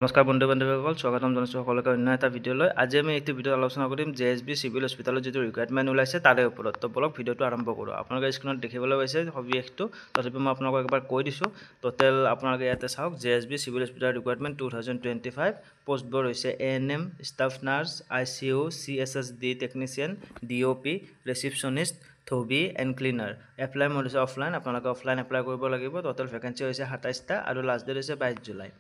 নমস্কাৰ বন্ধু বান্ধৱীসকল, স্বাগতম জনাইছোঁ সকলোকে অন্য এটা ভিডিঅ'লৈ। আজি আমি এইটো ভিডিঅ'ত আলোচনা কৰিম JSB চিভিল হস্পিটেলত যিটো ৰিকুৱাৰমেণ্ট ওলাইছে তাৰে ওপৰত। তো বলক ভিডিঅ'টো আৰম্ভ কৰোঁ। আপোনালোকে স্ক্ৰীনত দেখিবলৈ পাইছে সবিশেষটো, তথাপি মই আপোনালোকক একবাৰ কৈ দিছোঁ। টোটেল আপোনালোকে ইয়াতে চাওক, JSB চিভিল হস্পিটেল ৰিকুৱাৰমেণ্ট 2025। পোষ্টবোৰ হৈছে ANM, staff nurse, ICU, CSSD technician, DOP, receptionist, থবি এণ্ড ক্লিনাৰ। এপ্লাই মোড হৈছে অফলাইন, আপোনালোকে অফলাইন এপ্লাই কৰিব লাগিব। টোটেল ভেকেঞ্চি হৈছে 27টা আৰু লাষ্ট ডেট হৈছে 22 জুলাই।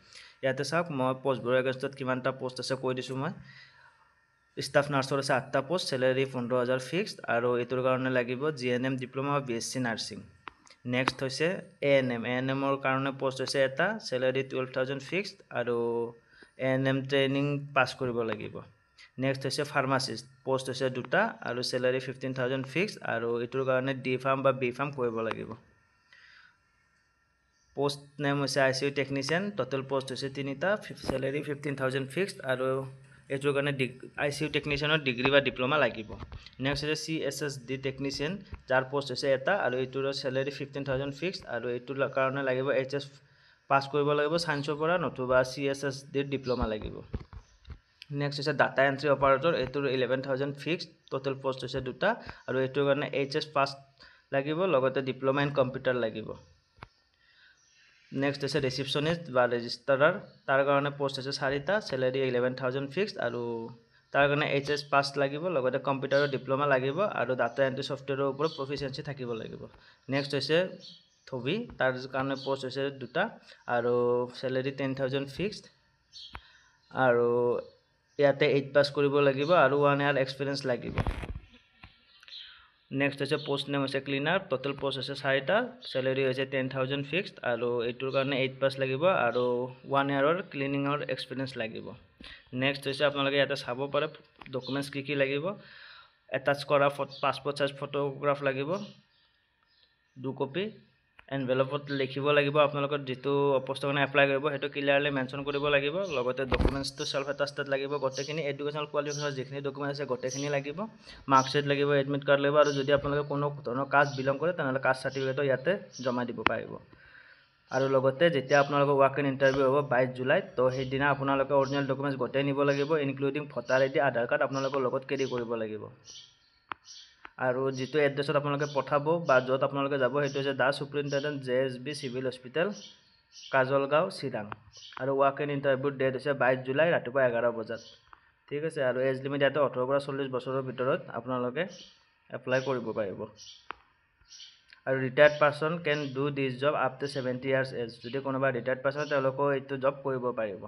ইয়াতে চাওক, মই পোষ্টবোৰৰ এগেইনষ্টত কিমানটা পোষ্ট আছে কৈ দিছোঁ। মই ষ্টাফ নাৰ্ছৰ আছে 8টা পোষ্ট, চেলেৰি 15,000 ফিক্সড, আৰু এইটোৰ কাৰণে লাগিব GNM ডিপ্ল'মা বা BSc নাৰ্ছিং। নেক্সট হৈছে ANMৰ কাৰণে পোষ্ট হৈছে এটা, চেলেৰি 12,000 ফিক্সড, আৰু ANM ট্ৰেইনিং পাছ কৰিব লাগিব। নেক্সট হৈছে ফাৰ্মাচিষ্ট, পোষ্ট হৈছে 2টা আৰু চেলেৰি 15,000 ফিক্সড, আৰু এইটোৰ কাৰণে D ফাৰ্ম বা B ফাৰ্ম কৰিব লাগিব। পোষ্ট নেম হৈছে ICU টেকনিচিয়ান, টোটেল পোষ্ট হৈছে 3টা, চেলেৰি 15,000 ফিক্সড, আৰু এইটোৰ কাৰণে ICU টেকনিচিয়ানৰ ডিগ্ৰী বা ডিপ্ল'মা লাগিব। নেক্সট হৈছে CSSD টেকনিচিয়ান, যাৰ পোষ্ট হৈছে এটা, আৰু এইটোৰ চেলেৰি 15,000 ফিক্সড, আৰু এইটোৰ কাৰণে লাগিব HS পাছ কৰিব লাগিব ছায়েন্সৰ পৰা, নতুবা CSSD ডিপ্ল'মা লাগিব। নেক্সট হৈছে ডাটা এণ্ট্ৰি অপাৰেটৰ, এইটোৰ 11,000 ফিক্সড, টোটেল পোষ্ট হৈছে 2টা, আৰু এইটোৰ কাৰণে HS পাছ লাগিব, লগতে ডিপ্ল'মা ইন কম্পিউটাৰ লাগিব। নেক্সট হৈছে ৰিচিপশ্যনিষ্ট বা ৰেজিষ্টাৰাৰ, তাৰ কাৰণে পোষ্ট হৈছে 4টা, চেলেৰি 11,000 ফিক্সড, আৰু তাৰ কাৰণে HS পাছ লাগিব, লগতে কম্পিউটাৰৰ ডিপ্ল'মা লাগিব, আৰু ডাটা এণ্ট্ৰি ছফ্টৱেৰৰ ওপৰত প্ৰফিচিয়েঞ্চি থাকিব লাগিব। নেক্সট হৈছে থবি, তাৰ কাৰণে পোষ্ট হৈছে 2টা, আৰু চেলেৰি 10,000 ফিক্সড, আৰু ইয়াতে 8 পাছ কৰিব লাগিব, আৰু 1 year এক্সপিৰিয়েঞ্চ লাগিব। নেক্সট হৈছে পোষ্ট নেম হৈছে ক্লিনাৰ, টোটেল পোষ্ট হৈছে 4টা, চেলেৰি হৈছে 10,000 ফিক্সড, আৰু এইটোৰ কাৰণে 8 পাছ লাগিব, আৰু 1 year ক্লিনিঙৰ এক্সপিৰিয়েঞ্চ লাগিব। নেক্সট হৈছে আপোনালোকে ইয়াতে চাব পাৰে ডকুমেণ্টছ কি লাগিব। এটাচ কৰা পাছপৰ্ট চাইজ ফটোগ্ৰাফ লাগিব 2 কপি। এনভেলপত লিখিব লাগিব আপোনালোকৰ যিটো পোষ্টৰ কাৰণে এপ্লাই কৰিব, সেইটো ক্লিয়াৰলি মেনশ্যন কৰিব লাগিব। লগতে ডকুমেণ্টছটো চেল্ফ এটাষ্টেড লাগিব, গোটেইখিনি এডুকেশ্যনেল কোৱালিফিকেশ্যনৰ যিখিনি ডকুমেণ্ট আছে গোটেইখিনি লাগিব। মাৰ্কশ্বিট লাগিব, এডমিট কাৰ্ড লাগিব, আৰু যদি আপোনালোকে কোনো ধৰণৰ কাষ্ট বিলং কৰে তেনেহ'লে কাষ্ট চাৰ্টিফিকেটো ইয়াতে জমা দিব পাৰিব। আৰু লগতে যেতিয়া আপোনালোকৰ ৱাক ইন ইণ্টাৰভিউ হ'ব 22 জুলাইত, তো সেইদিনা আপোনালোকে অৰিজিনেল ডকুমেণ্টছ গোটেই নিব লাগিব, ইনক্লুডিং ভোটাৰ ID, আধাৰ কাৰ্ড আপোনালোকৰ লগত কেৰি কৰিব লাগিব। আৰু যিটো এড্ৰেছত আপোনালোকে পঠাব বা য'ত আপোনালোকে যাব সেইটো হৈছে দা superintendent JSB civil hospital, Kajalgaon, Chirang. আৰু ৱাক ইন ইণ্টাৰভিউৰ ডেট হৈছে 22 জুলাই ৰাতিপুৱা 11 বজাত। ঠিক আছে, আৰু এজ লিমিট ইয়াতে 18 পৰা 40 বছৰৰ ভিতৰত আপোনালোকে এপ্লাই কৰিব পাৰিব। আৰু retired person can do this job up to 70 years age, যদি কোনোবা ৰিটায়াৰ্ড পাৰ্চন তেওঁলোকেও এইটো জব কৰিব পাৰিব।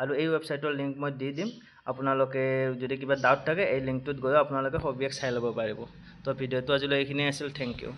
আৰু এই ৱেবছাইটৰ লিংক মই দি দিম, আপোনালোকে যদি কিবা ডাউট থাকে এই লিংকটোত গৈ আপোনালোকে সবিশেষ চাই ল'ব পাৰিব। তো ভিডিঅ'টো আজিলৈ এইখিনিয়ে আছিল, থেংক ইউ।